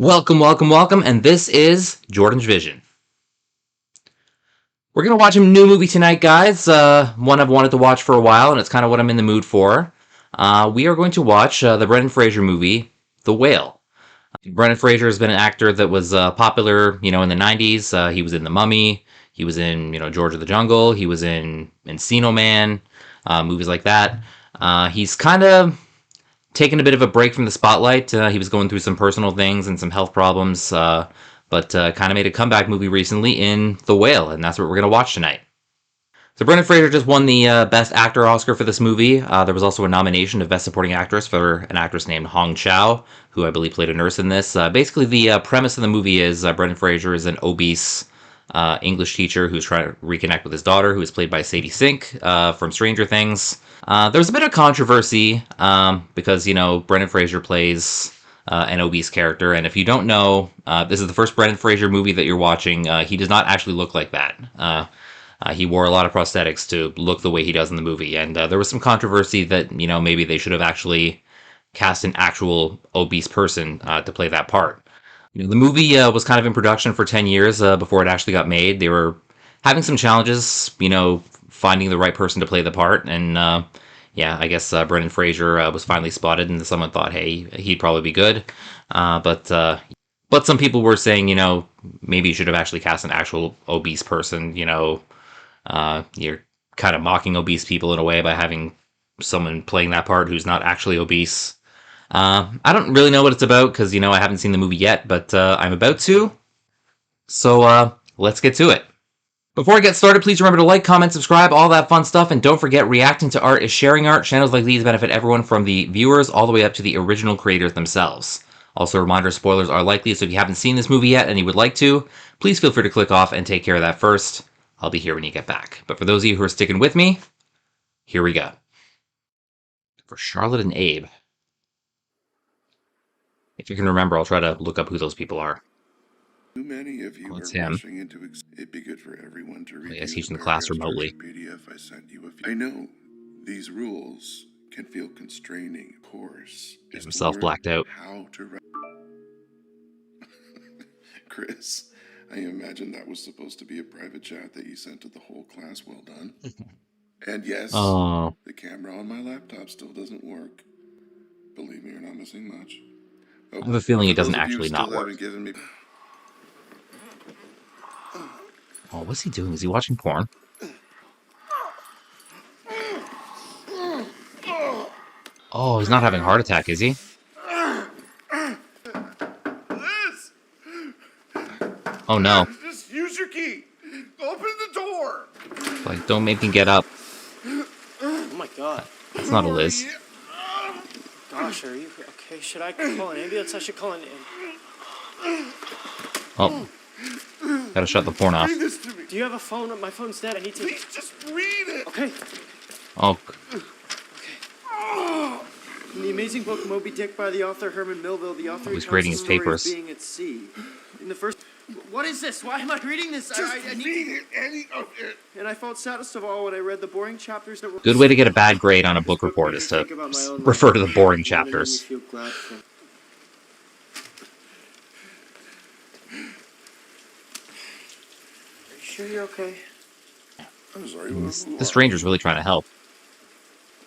Welcome, and this is JordangeVision. We're going to watch a new movie tonight, guys. One I've wanted to watch for a while, and it's kind of what I'm in the mood for. We are going to watch the Brendan Fraser movie, The Whale. Brendan Fraser has been an actor that was popular, in the 90s. He was in The Mummy. He was in, George of the Jungle. He was in Encino Man, movies like that. He's kind of taken a bit of a break from the spotlight. He was going through some personal things and some health problems, but kind of made a comeback movie recently in The Whale, and that's what we're going to watch tonight. So Brendan Fraser just won the Best Actor Oscar for this movie. There was also a nomination of Best Supporting Actress for an actress named Hong Chow, who I believe played a nurse in this. Basically, the premise of the movie is Brendan Fraser is an obese English teacher who's trying to reconnect with his daughter, who is played by Sadie Sink from Stranger Things. There was a bit of controversy because, Brendan Fraser plays an obese character, and if you don't know, this is the first Brendan Fraser movie that you're watching. He does not actually look like that. He wore a lot of prosthetics to look the way he does in the movie, and there was some controversy that, maybe they should have actually cast an actual obese person to play that part. The movie was kind of in production for 10 years before it actually got made. They were having some challenges, finding the right person to play the part, and I guess Brendan Fraser was finally spotted, and someone thought, hey, he'd probably be good. But some people were saying, maybe you should have actually cast an actual obese person. You're kind of mocking obese people in a way by having someone playing that part who's not actually obese. I don't really know what it's about because, I haven't seen the movie yet, but I'm about to. So let's get to it. Before I get started, please remember to like, comment, subscribe, all that fun stuff, and don't forget, reacting to art is sharing art. Channels like these benefit everyone from the viewers all the way up to the original creators themselves. Also, a reminder, spoilers are likely, so if you haven't seen this movie yet and you would like to, please feel free to click off and take care of that first. I'll be here when you get back. But for those of you who are sticking with me, here we go. For Charlotte and Abe. If you can remember, I'll try to look up who those people are. Too many of you It's are him. rushing into it'd be good for everyone to read. He's teaching the class remotely. PDF I sent you. I know these rules can feel constraining. Of course, Get himself blacked out. How to write. Chris, I imagine that was supposed to be a private chat that you sent to the whole class. Well done. And yes, the camera on my laptop still doesn't work. Believe me, you're not missing much. I have a feeling it doesn't actually not work. Oh, what's he doing? Is he watching porn? Oh, he's not having a heart attack, is he? Oh no. Just use your key. Open the door. Like, don't make me get up. Oh my god. That's not a Liz. Gosh, are you okay? Should I call an ambulance? I should call an Oh. Gotta shut the porn off. Read this to me. Do you have a phone? My phone's dead. I need to. Please just read it. Okay. Oh. In the amazing book Moby Dick by the author Herman Melville, the author He's grading his papers. Being at sea. In the first. What is this? Why am I reading this? Just read it, any of it. And I felt saddest of all when I read the boring chapters that were. Good way to get a bad grade on a book report is to refer to the boring chapters. Are you sure you're okay? I'm sorry. The stranger's really trying to help.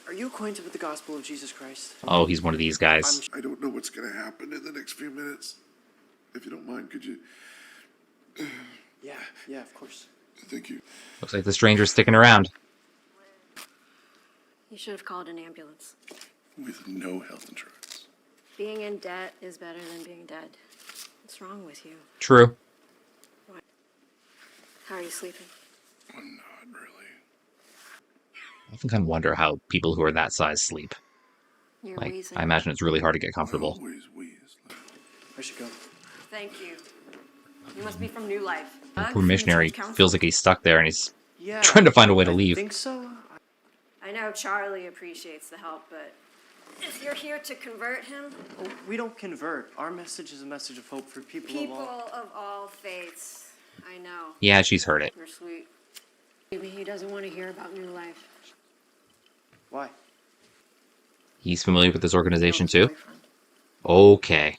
Are you acquainted with the gospel of Jesus Christ? Oh, he's one of these guys. I don't know what's going to happen in the next few minutes. If you don't mind, could you... Yeah, of course. Thank you. Looks like the stranger's sticking around. You should have called an ambulance. With no health insurance. Being in debt is better than being dead. What's wrong with you? True. What? How are you sleeping? Well, not really. I often kind of wonder how people who are that size sleep. You're Like, wheezing. I imagine it's really hard to get I comfortable. always wheeze. I should go. Thank you. You must be from New Life. The poor missionary feels like he's stuck there and he's Yeah. trying to find a way to I leave. think so. I know Charlie appreciates the help, but if you're here to convert him, Oh, we don't convert. Our message is a message of hope for people people of all. of all faiths. I know. Yeah, she's heard it. You're sweet. Maybe he doesn't want to hear about New Life. Why? He's familiar with this organization No, too? boyfriend. Okay.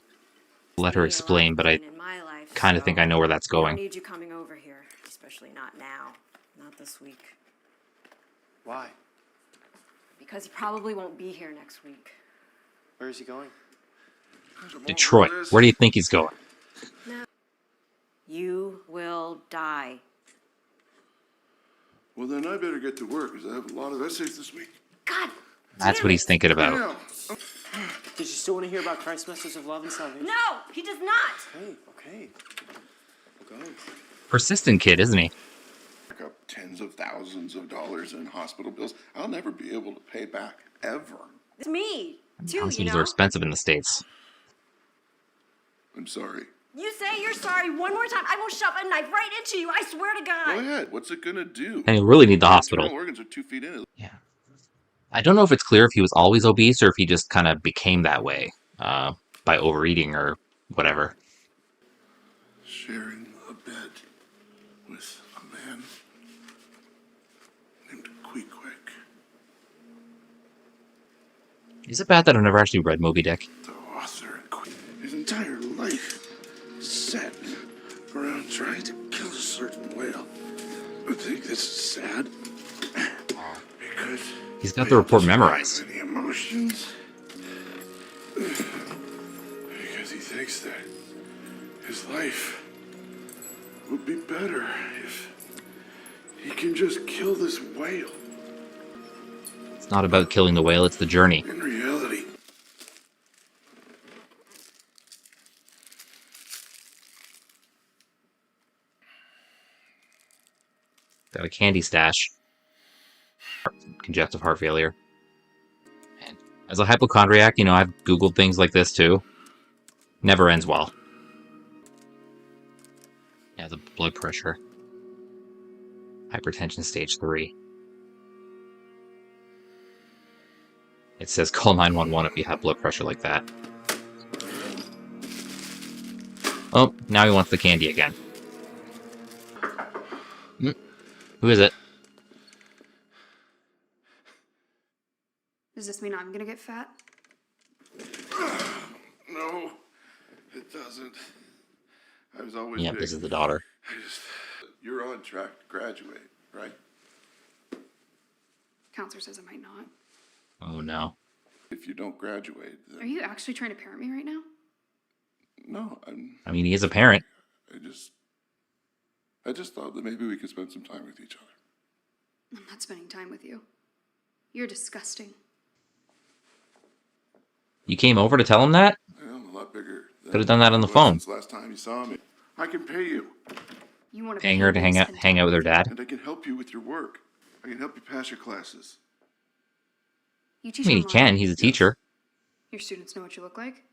let her explain, but I in my life, kind of think I know where that's I don't going. need you coming over here, especially not now, not this week. Why? Because he probably won't be here next week. Where is he going? Detroit. Where do you think he's going? No. You will die. Well, then I better get to work, because I have a lot of essays this week. God. That's what he's thinking about. Damn. Did you still want to hear about Christ's message of love and salvation? No, he does not. Okay. We'll go. Persistent kid, isn't he? Rack up tens of thousands of dollars in hospital bills I'll never be able to pay back, ever. It's me, too, Hospitals are expensive in the States. I'm sorry. You say you're sorry one more time, I will shove a knife right into you, I swear to God. Go ahead. What's it gonna do? And he'll really need the My hospital. internal organs are 2 feet in. Yeah. I don't know if it's clear if he was always obese or if he just kind of became that way by overeating or whatever. Sharing a bed with a man named Queequeg. Is it bad that I've never actually read Moby Dick? The author and his entire life set around trying to kill a certain whale. I think this is sad because He's got the report memorized. any emotions because he thinks that his life would be better if he can just kill this whale. It's not about killing the whale, it's the journey. In reality, Got a candy stash. Congestive heart failure. And as a hypochondriac, I've Googled things like this too. Never ends well. Yeah, the blood pressure. Hypertension stage 3. It says call 911 if you have blood pressure like that. Oh, now he wants the candy again. Who is it? Does this mean I'm gonna get fat? no, it doesn't. I was always Yep, big. this is the daughter. You're on track to graduate, right? Counselor says I might not. Oh no. If you don't graduate, then... Are you actually trying to parent me right now? No, I mean, he is a parent. I just thought that maybe we could spend some time with each other. I'm not spending time with you. You're disgusting. You came over to tell him that? I'm a lot bigger. Could have done that on the phone. Since last time you saw me. I can pay you. You want to Paying her to hang out with her dad? And I can help you with your work. I can help you pass your classes. You I teach mean, he online? can. He's a teacher. Your students know what you look like?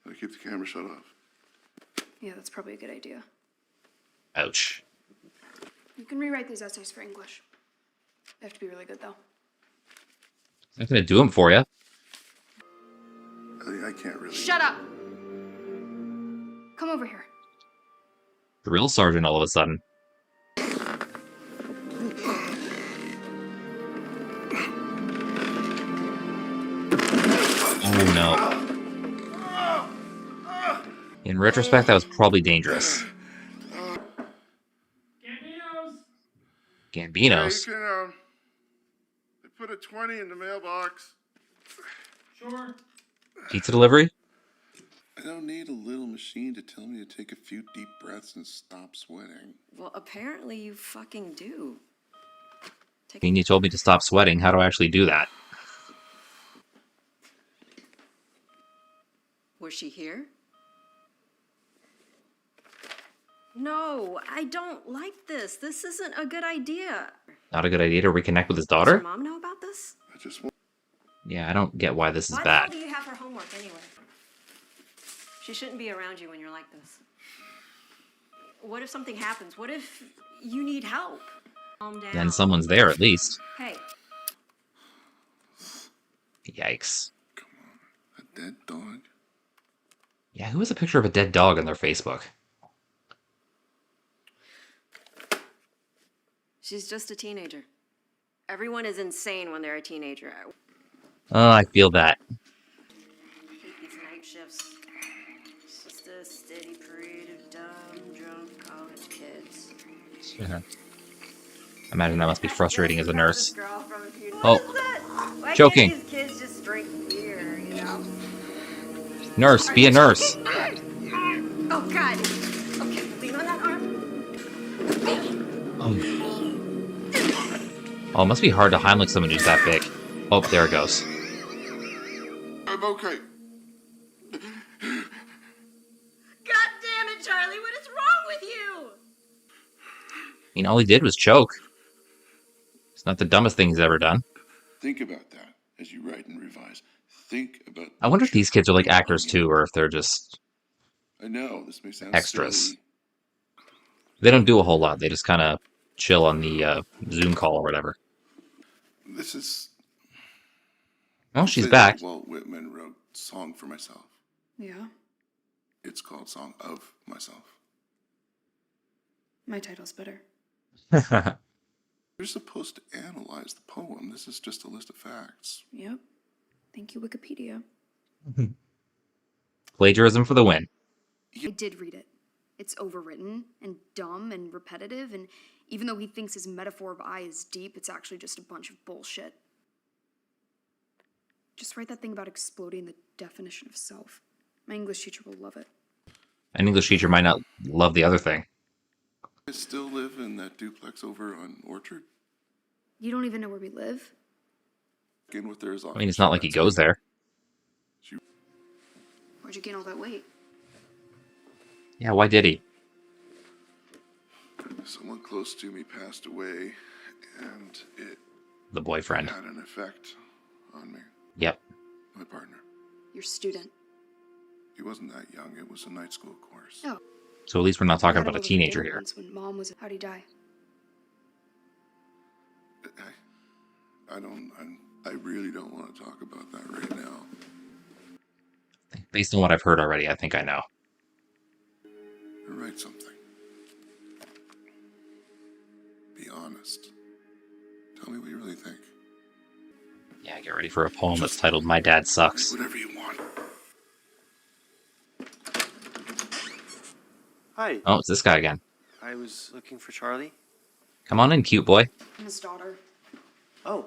I keep the camera shut off. Yeah, that's probably a good idea. Ouch. You can rewrite these essays for English. They have to be really good, though. It's not going to do him for you. I can't really... Shut up! Come over here. Drill sergeant all of a sudden. Oh no. In retrospect, that was probably dangerous. Gambinos? Yeah, you can, they put a 20 in the mailbox. Sure. Pizza delivery? I don't need a little machine to tell me to take a few deep breaths and stop sweating. Well, apparently you fucking do. I mean, you told me to stop sweating. How do I actually do that? Was she here? No, I don't like this. This isn't a good idea. Not a good idea to reconnect with his Does daughter? your mom know about this? I just want... Yeah, I don't get why this is Why bad. the hell do you have her homework anyway? She shouldn't be around you when you're like this. What if something happens? What if you need help? Calm down. Then someone's there at least. Hey. Yikes. Come on, a dead dog? Yeah, who has a picture of a dead dog on their Facebook? She's just a teenager. Everyone is insane when they're a teenager. Oh, I feel that. I hate these night shifts. It's just this pity parade of dumb, drunk college kids. Yeah. Imagine that must be frustrating as a nurse. What Oh, is that? Why choking. can't these kids just drink beer, you know? Nurse, Are be you a nurse. choking? Oh, God. Okay, lean on that arm. Oh, it must be hard to Heimlich someone who's that big. Oh, there it goes. I'm okay. God damn it, Charlie, what is wrong with you? I mean, all he did was choke. It's not the dumbest thing he's ever done. Think about that as you write and revise. Think about. I wonder if these kids are like the actors onion. too, or if they're just I know this may sound extras. silly. They don't do a whole lot. They just kind of chill on the Zoom call or whatever. This is. Oh, I'd she's say back. that Walt Whitman wrote "Song for Myself." Yeah, It's called "Song of Myself." my title's better. You're supposed to analyze the poem. This is just a list of facts. Yep. Thank you, Wikipedia. Plagiarism for the win. I did read it. It's overwritten and dumb and repetitive, and even though he thinks his metaphor of I is deep, it's actually just a bunch of bullshit. Just write that thing about exploding the definition of self. My English teacher will love it. An English teacher might not love the other thing. I still live in that duplex over on Orchard. You don't even know where we live? Again, with theirs I mean, it's not like he goes there. Where'd you gain all that weight? Yeah, why did he? Someone close to me passed away, and it The boyfriend. had an effect on me. Yep. My partner. Your student. He wasn't that young. It was a night school course. Oh. So at least we're not talking We had about a him over for teenager dinner here. once when Mom was. How'd he die? I really don't want to talk about that right now. Based on what I've heard already, I think I know. Write something. Be honest. Tell me what you really think. Yeah, get ready for a poem that's titled "My Dad Sucks." Whatever you want. Hi. Oh, it's this guy again. I was looking for Charlie. Come on in, cute boy. And his daughter. Oh,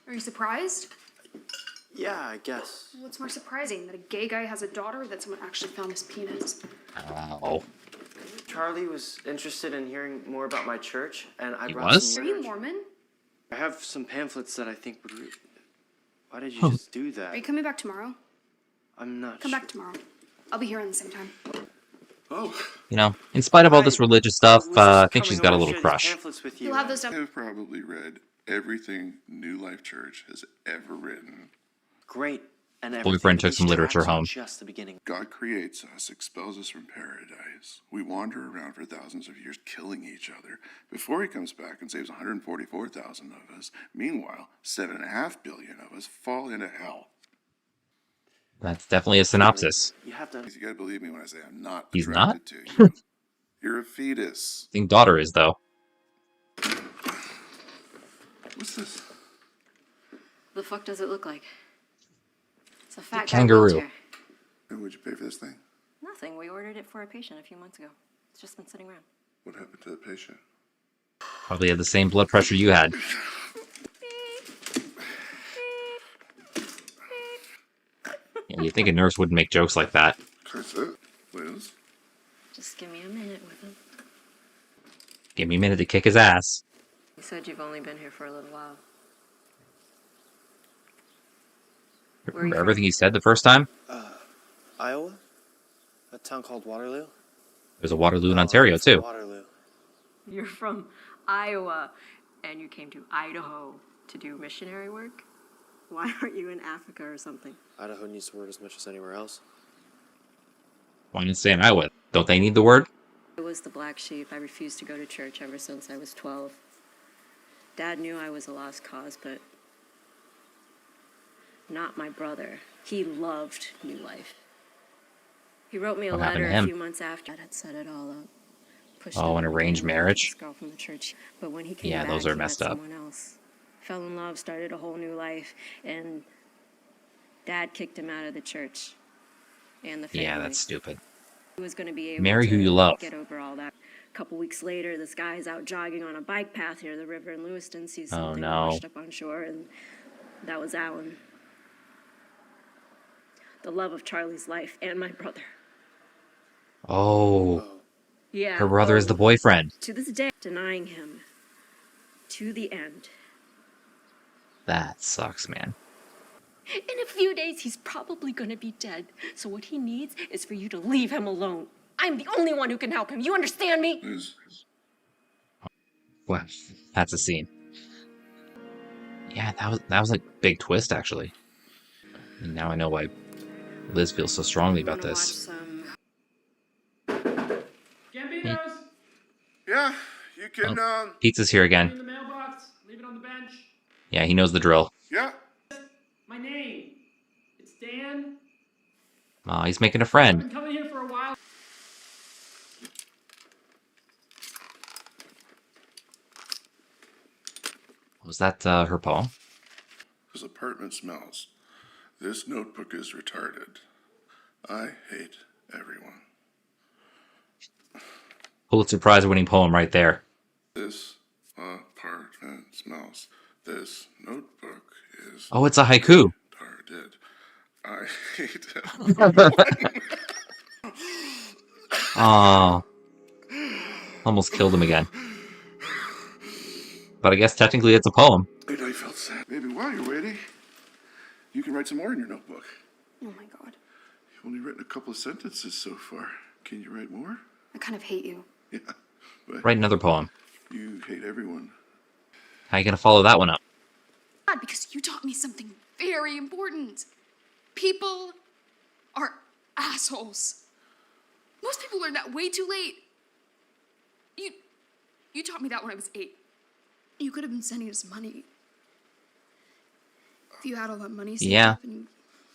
Are you surprised? yeah, I guess. What's more surprising, that a gay guy has a daughter, or that someone actually found his penis? Oh, Charlie was interested in hearing more about my church, and I He brought was? some Are you literature. Mormon? I have some pamphlets that I think would. Why did you just do that? Are you coming back tomorrow? I'm not Come sure. back tomorrow. I'll be here around the same time. Oh, you know, in spite of all this religious stuff, was I just think she's coming got a over to little share these crush. pamphlets with you. You'll have those I down. have probably read everything New Life Church has ever written. Great. And Boyfriend took everything. some These literature tracks are home. Just the beginning. God creates us, expels us from paradise. We wander around for thousands of years killing each other before he comes back and saves 144,000 of us. Meanwhile, 7.5 billion of us fall into hell. That's definitely a synopsis. You have to. You gotta believe me when I say I'm not He's not? attracted to you. You're a fetus. I think daughter is, though. What's this? The fuck does it look like? It's a fat guy kangaroo. wheelchair. And would you pay for this thing? Nothing. We ordered it for a patient a few months ago. It's just been sitting around. What happened to the patient? Probably had the same blood pressure you had. Yeah, you'd think a nurse wouldn't make jokes like that. Cassette, Liz. Just give me a minute with him. Give me a minute to kick his ass. You said you've only been here for a little while. Where are you Remember from? everything he said the first time? Iowa? A town called Waterloo? There's a Waterloo in Oh, Ontario, I'm from too. Waterloo. You're from Iowa, and you came to Idaho to do missionary work? Why aren't you in Africa or something? Idaho needs the word as much as anywhere else. Why didn't say in Iowa? Don't they need the word? I was the black sheep. I refused to go to church ever since I was 12. Dad knew I was a lost cause, but not my brother. He loved New Life. He wrote me a What happened letter to a him? few months after Dad had set it all up. Pushed Oh, him an to arranged be with marriage? This girl from the church. But when he came Yeah, back, those are he messed met up. someone else. Fell in love, started a whole new life, and Dad kicked him out of the church and the family. Yeah, that's stupid. was going to be able Marry to who you love. get over all that. A couple weeks later, this guy's out jogging on a bike path near the river in Lewiston, sees something washed up on shore, and that was Alan. The love of Charlie's life and my brother. Oh. Yeah. Her brother is the boyfriend. To this day, denying him. To the end. That sucks, man. In a few days, he's probably gonna be dead. So what he needs is for you to leave him alone. I'm the only one who can help him. You understand me? Well, that's a scene. Yeah, that was a big twist, actually. And now I know why Liz feels so strongly about this. Gambinos! Yeah, you can, Pizza's here In again. the mailbox. Leave it on the bench. Yeah, he knows the drill. yeah. My name. It's Dan. Aw, he's making a I've friend. been coming here for a while. Was that her poem? This apartment smells. This notebook is retarded. I hate everyone. Pulitzer Prize winning poem right there. This apartment smells. This notebook is Oh, it's a haiku. retarded. I hate everyone. Aw. Almost killed him again. But I guess technically it's a poem. And I felt sad. Maybe while you're waiting, you can write some more in your notebook. Oh my god. You've only written a couple of sentences so far. Can you write more? I kind of hate you. Yeah, but Write another poem. you hate everyone. How you gonna follow that one up? God, because you taught me something very important. People are assholes. Most people learn that way too late. You taught me that when I was 8. You could have been sending us money. If you had all that money saved up and you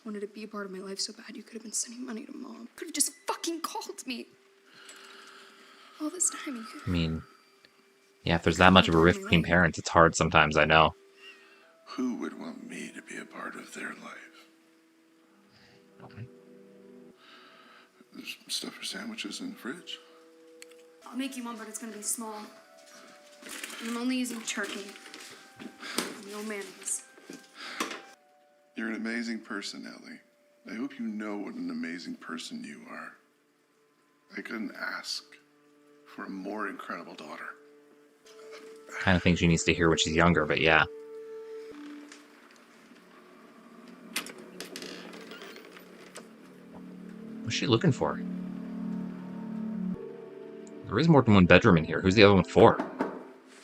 wanted to be a part of my life so bad, you could have been sending money to Mom. You could have just fucking called me. All this time you could... I mean, yeah, if there's that much of a rift between parents, it's hard sometimes, I know. Who would want me to be a part of their life? Okay. There's stuff for sandwiches in the fridge. I'll make you one, but it's gonna be small. And I'm only using turkey. No mayonnaise. You're an amazing person, Ellie. I hope you know what an amazing person you are. I couldn't ask for a more incredible daughter. Kind of thing she needs to hear when she's younger, but yeah. What's she looking for? There is more than one bedroom in here. Who's the other one for?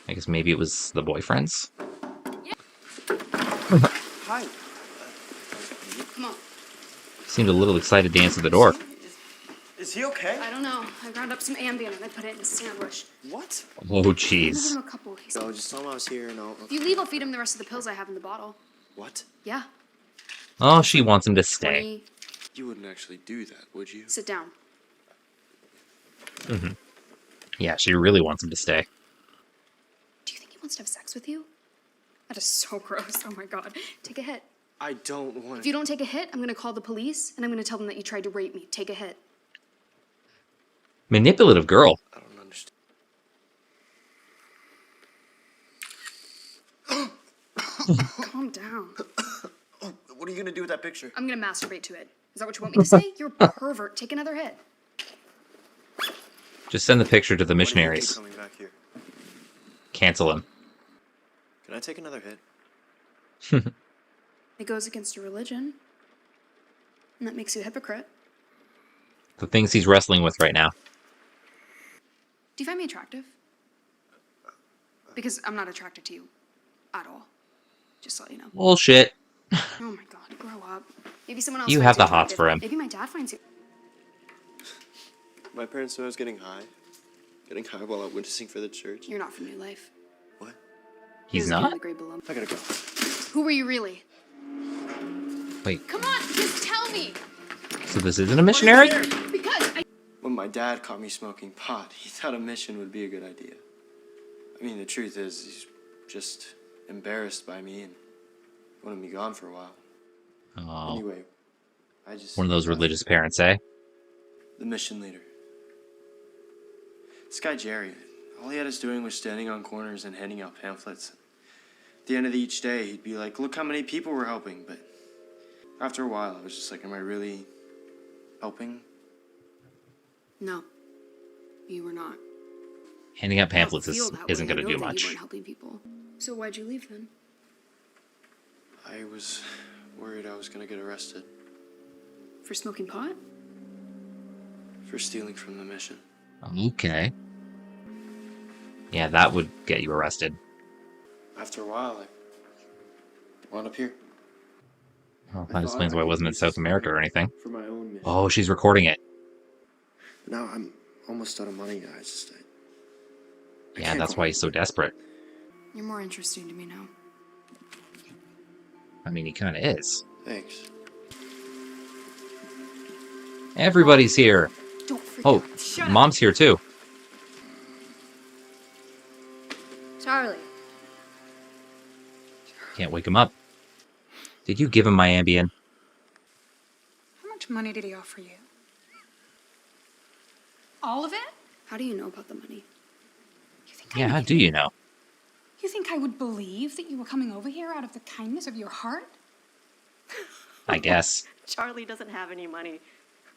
I guess maybe it was the boyfriend's? Hi. Come on. Seemed a little excited to answer the door. Is he okay? I don't know. I ground up some Ambien and I put it in a sandwich. What? Oh, I'll give jeez. him a couple. No, just tell him I was here and I'll... If you leave, I'll feed him the rest of the pills I have in the bottle. What? Yeah. Oh, she wants him to stay. 20. You wouldn't actually do that, would you? Sit down. Yeah, she really wants him to stay. Do you think he wants to have sex with you? That is so gross. Oh my god. Take a hit. I don't want If you don't take a hit, I'm gonna call the police and I'm gonna tell them that you tried to rape me. Take a hit. Manipulative girl. I don't understand. Calm down. What are you gonna do with that picture? I'm gonna masturbate to it. Is that what you want me to say? You're a pervert. Take another hit. Just send the picture to the Why do you missionaries. keep coming back here? Cancel him. Can I take another hit? It goes against your religion. And that makes you a hypocrite. The things he's wrestling with right now. Do you find me attractive? Because I'm not attracted to you. At all. Just to let you know. Bullshit. Oh my god, grow up. Maybe someone else You finds have the hots attractive. for him. Maybe my dad finds you. My parents knew I was getting high. Getting high while out witnessing for the church. You're not from New Life. What? He's You're not? The grade below. I gotta go. Who were you really? Wait, Come on, just tell me! so this isn't a missionary? Because I... When my dad caught me smoking pot, he thought a mission would be a good idea. I mean, the truth is, he's just embarrassed by me and wanted me gone for a while. Oh, Anyway, I just... one of those religious parents, eh? The mission leader. This guy Jerry, all he had us doing was standing on corners and handing out pamphlets. At the end of each day, he'd be like, look how many people we're helping. But after a while, I was just like, am I really helping? No, you were not. Handing out pamphlets I don't feel that isn't way. going to I do know that much. You weren't helping people. So why'd you leave then? I was worried I was going to get arrested For smoking pot? for stealing from the mission. Okay. Yeah, that would get you arrested. After a while, I wound up here. Well, that explains why I wasn't in South America or anything. For my own mission. Oh, she's recording it. Now I'm almost out of money, guys. Yeah, that's why he's so desperate. You're more interesting to me now. I mean, he kind of is. Thanks. Everybody's here. Don't freak Oh, out. Shut Mom's here too. Charlie. Can't wake him up. Did you give him my Ambien? How much money did he offer you? All of it? How do you know about the money? You think Yeah, I how would, do you know? You think I would believe that you were coming over here out of the kindness of your heart? I guess. Charlie doesn't have any money.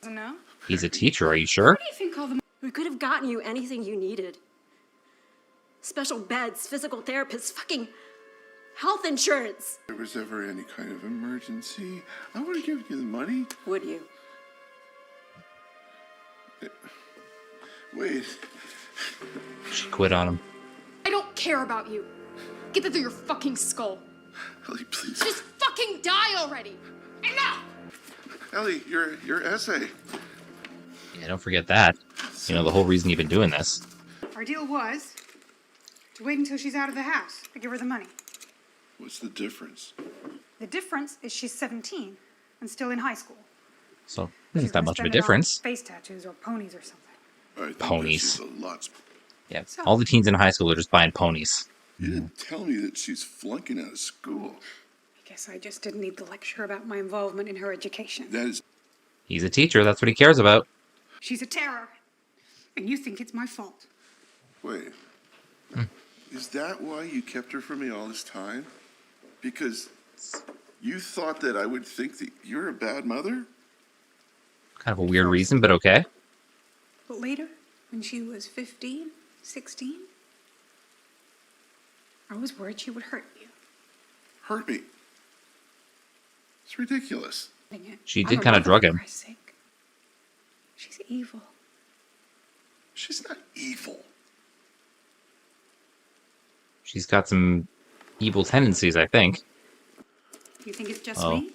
No? He's a teacher, are you sure? Where do you think all the We could have gotten you anything you needed. Special beds, physical therapists, fucking health insurance. If there was ever any kind of emergency, I would have given you the money. Would you? Wait, She quit on him. I don't care about you. Get that through your fucking skull. Ellie, please. Just fucking die already. Enough! Ellie, your essay. Yeah, don't forget that. You know, the whole reason you've been doing this. Our deal was to wait until she's out of the house to give her the money. What's the difference? The difference is she's 17 and still in high school. So, She's isn't that gonna much of a spend it on difference. Face tattoos or ponies or something. I think Ponies. That's just a lot. Yeah, So- all the teens in high school are just buying ponies. You didn't tell me that she's flunking out of school. I guess I just didn't need the lecture about my involvement in her education. That is. He's a teacher, that's what he cares about. She's a terror. And you think it's my fault. Wait. Is that why you kept her from me all this time? Because you thought that I would think that you're a bad mother? Kind of a weird reason, but okay. But later, when she was 15, 16, I was worried she would hurt you. Hurt me. It's ridiculous. She I'm did a kinda mother, drug for him. Christ's sake. She's evil. She's not evil. She's got some evil tendencies, I think. You think it's just Oh. me?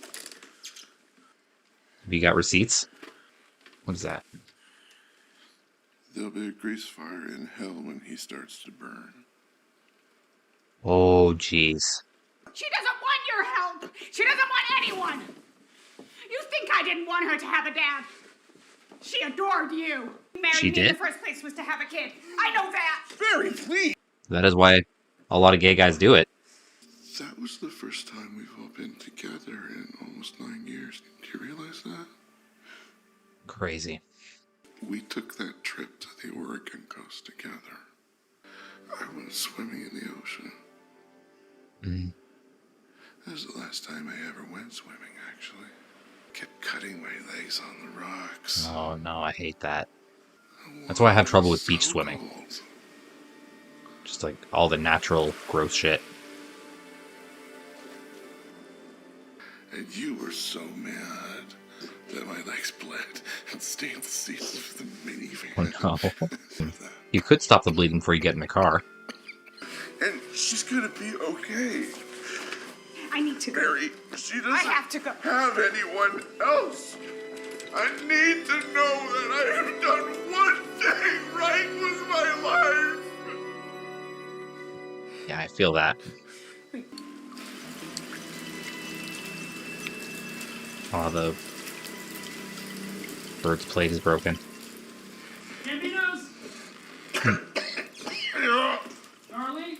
Have you got receipts? What is that? There'll be a grease fire in hell when he starts to burn. Oh, jeez. She doesn't want your help. She doesn't want anyone. You think I didn't want her to have a dad? She adored you. Married She me in did? the first place was to have a kid. I know that. Very pleased. That is why a lot of gay guys do it. That was the first time we've all been together in almost 9 years. Do you realize that? Crazy. We took that trip to the Oregon coast together. I went swimming in the ocean. Mm. That was the last time I ever went swimming, actually. Kept cutting my legs on the rocks. Oh, no, I hate that. That's why I have trouble with beach swimming. Cold. Just like all the natural gross shit. And you were so mad that my legs bled and stained the seats of the minivan. Oh, no. You could stop the bleeding before you get in the car. And she's gonna be okay. I need to go. Mary, she doesn't I have to go. have anyone else. I need to know that I have done one thing right with my life. Yeah, I feel that. Oh, the bird's plate is broken. Campinos? Charlie?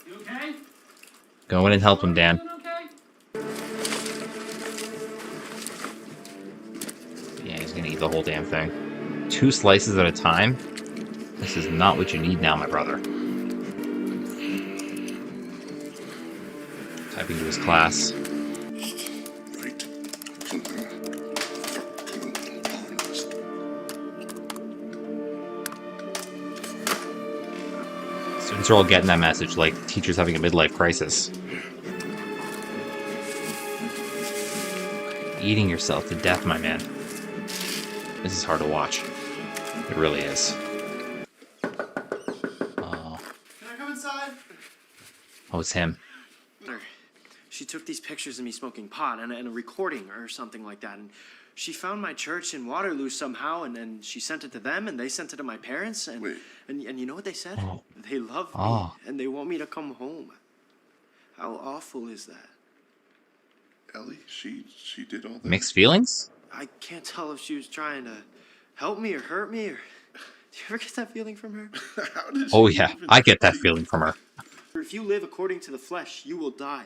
You okay? Go in and help him, Dan. Doing okay? Yeah, he's gonna eat the whole damn thing. 2 slices at a time? This is not what you need now, my brother. Typing to his class. Right. Students are all getting that message, like teachers having a midlife crisis. Eating yourself to death, my man. This is hard to watch. It really is. Oh. Can I come inside? Oh, it's him. She took these pictures of me smoking pot and a recording or something like that. And she found my church in Waterloo somehow, and then she sent it to them, and they sent it to my parents. And Wait. and you know what they said? Oh. They love me, Oh. and they want me to come home. How awful is that? Ellie, she did all that. Mixed feelings? I can't tell if she was trying to help me or hurt me, or... Do you ever get that feeling from her? How did Oh she yeah, even I get that think feeling from her. If you live according to the flesh, you will die.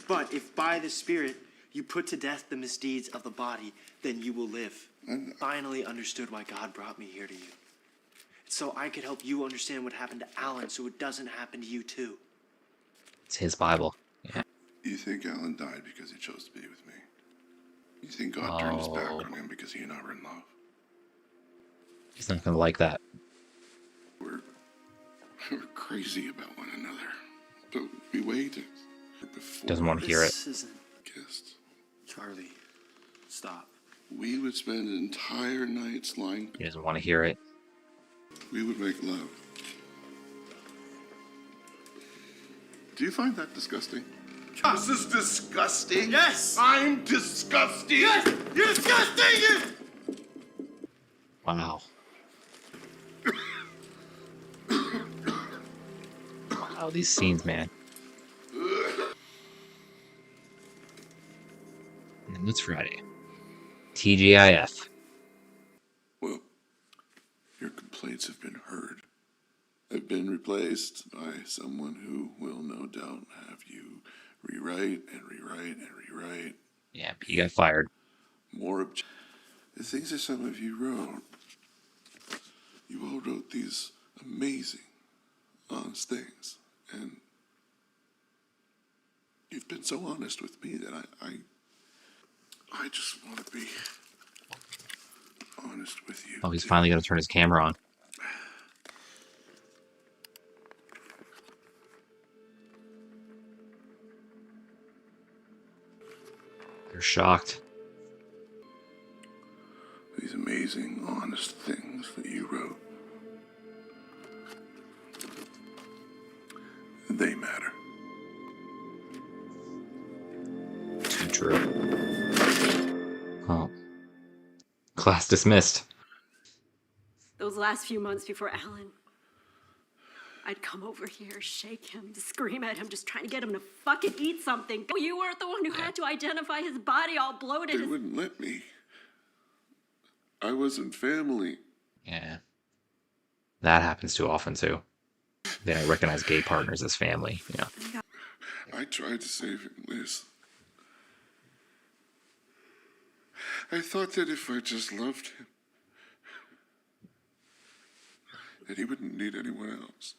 But if by the Spirit you put to death the misdeeds of the body, then you will live. Finally understood why God brought me here to you. So I could help you understand what happened to Alan so it doesn't happen to you too. It's his Bible. Yeah. You think Alan died because he chose to be with me? You think God turned his back Oh. on him because he and I were in love? He's not gonna like that. We're crazy about one another. But we waited before Doesn't want to hear it. This isn't... kissed. Charlie, stop. We would spend entire nights lying. He doesn't want to hear it. We would make love. Do you find that disgusting? This is disgusting. Yes! I'm disgusting. Yes! You're disgusting! Wow. Wow, these scenes, man. And it's Friday. TGIF. Well, your complaints have been heard. Have been replaced by someone who will no doubt have you rewrite and rewrite and rewrite. Yeah, he got fired. More the things that some of you wrote. You all wrote these amazing, honest things, and you've been so honest with me that I just want to be honest with you. Oh, he's too. finally gonna turn his camera on. They're shocked. These amazing, honest things that you wrote. They matter. Too true. Oh. Class dismissed. Those last few months before Alan, I'd come over here, shake him, scream at him, just trying to get him to fucking eat something. You weren't the one who had to identify his body all bloated. They wouldn't let me. I wasn't family. Yeah. That happens too often, too. They don't recognize gay partners as family, you know. I tried to save him, Liz. I thought that if I just loved him, that he wouldn't need anyone else.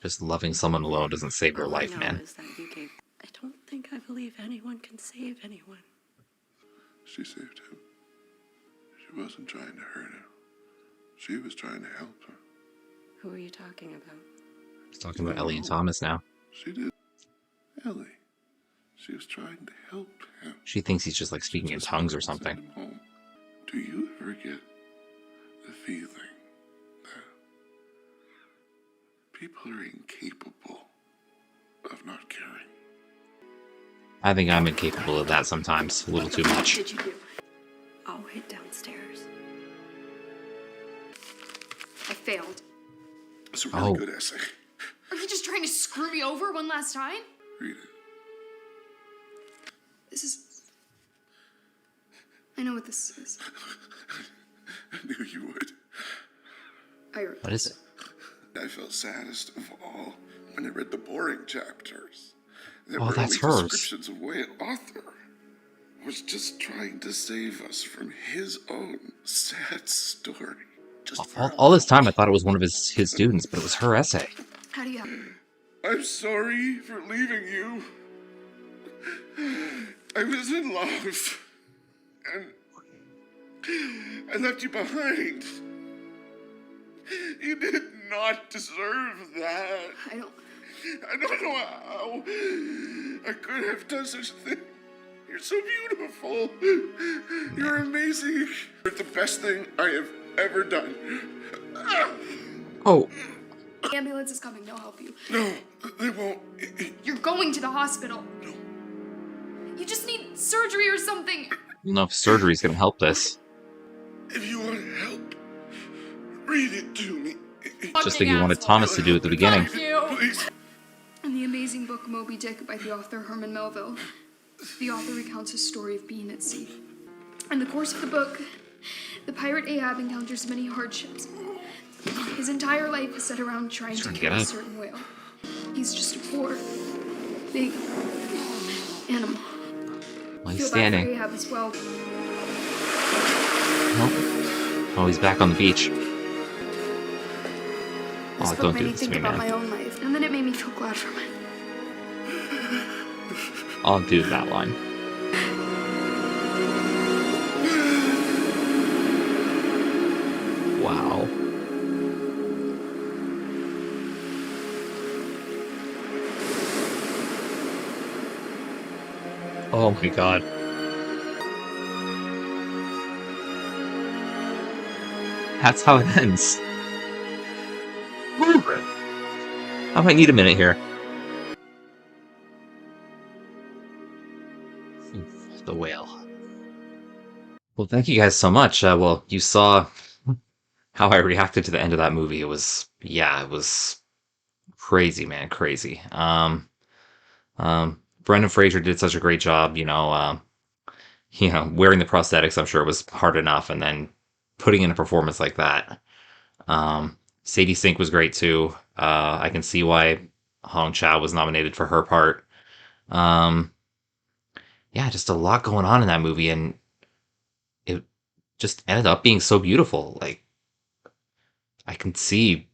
Just loving someone alone doesn't save their All life, I know man. is that you gave... I don't think I believe anyone can save anyone. She saved him. She wasn't trying to hurt him. She was trying to help him. Who are you talking about? He's talking about Ellie and Thomas now. She did. Ellie. She was trying to help him. She thinks he's just like speaking in tongues or something. Send him home. Do you ever get the feeling that people are incapable of not caring? I think I'm incapable of that sometimes. A little too What much. did you do? I'll wait downstairs. I failed. It's a really Oh. good essay. Are you just trying to screw me over one last time? Read it. This is... I know what this is. I knew you would. I wrote What is it? I felt saddest of all when I read the boring chapters. That Oh, were that's only hers. descriptions of whale author. was just trying to save us from his own sad story. All this time I thought it was one of his students, but it was her essay. How do you... I'm sorry for leaving you. I was in love. And I left you behind. You did not deserve that. I don't know how I could have done such a thing. You're so beautiful. You're amazing. You're the best thing I have ever done. Oh. The ambulance is coming. They'll help you. No, they won't. You're going to the hospital. No. You just need surgery or something. I don't know if surgery's gonna help this. If you want help, read it to me. Just like you wanted Thomas to do at the beginning. Please. In the amazing book Moby Dick by the author Herman Melville, the author recounts his story of being at sea. In the course of the book, the pirate Ahab encounters many hardships. His entire life is set around trying to kill a certain whale. He's just a poor, big animal. Well, he's standing. Ahab as well. Oh, he's back on the beach. This Oh, book don't made do me this to think me, about man. my own life, and then it made me feel glad for mine. I'll do that line. Wow. Oh my god. That's how it ends. Woo. I might need a minute here. The whale. Well, thank you guys so much. Well, you saw how I reacted to the end of that movie. It was, yeah, it was crazy, man, crazy. Brendan Fraser did such a great job, wearing the prosthetics. I'm sure it was hard enough, and then putting in a performance like that. Sadie Sink was great too. I can see why Hong Chow was nominated for her part. Yeah, just a lot going on in that movie, and it just ended up being so beautiful. Like, I can see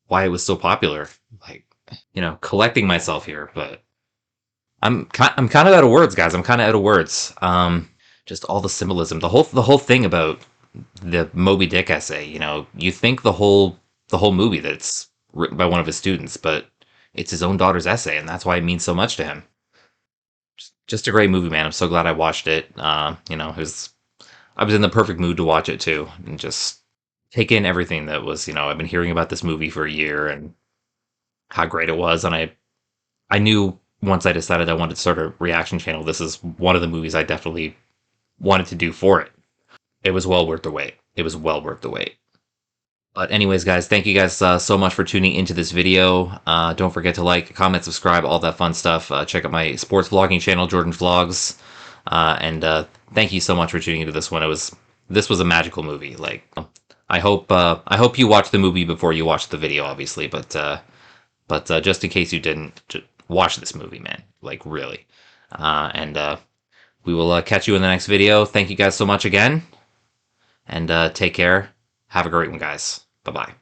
why it was so popular. Like, collecting myself here, but I'm kind of out of words, guys. I'm kind of out of words. Just all the symbolism, the whole thing about the Moby Dick essay. You think the whole movie that it's written by one of his students, but it's his own daughter's essay, and that's why it means so much to him. Just a great movie, man. I'm so glad I watched it. I was in the perfect mood to watch it too, and just take in everything that was. I've been hearing about this movie for a year and how great it was, and I knew once I decided I wanted to start a reaction channel, this is one of the movies I definitely wanted to do for it. It was well worth the wait. It was well worth the wait. But anyways, guys, thank you guys so much for tuning into this video. Don't forget to like, comment, subscribe, all that fun stuff. Check out my sports vlogging channel, Jordan Vlogs. And thank you so much for tuning into this one. This was a magical movie. Like, I hope you watched the movie before you watched the video, obviously. But just in case you didn't, watch this movie, man. Like, really. We will catch you in the next video. Thank you guys so much again. And take care. Have a great one, guys. Bye-bye.